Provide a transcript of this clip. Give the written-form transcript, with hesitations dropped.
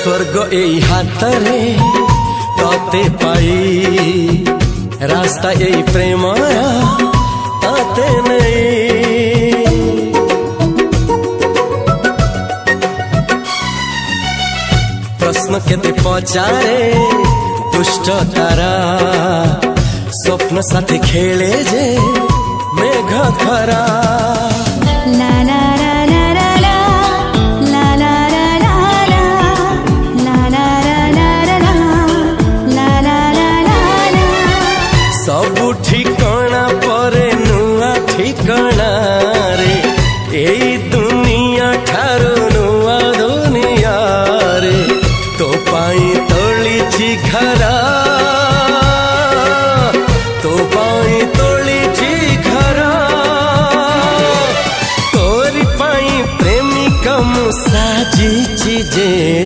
स्वर्ग एई हातरे तते पाई रास्ता एई प्रेम तते नहीं। प्रश्न केते पचारे दुष्ट तारा स्वप्न साथी खेले जे मेघ खरा। ला ला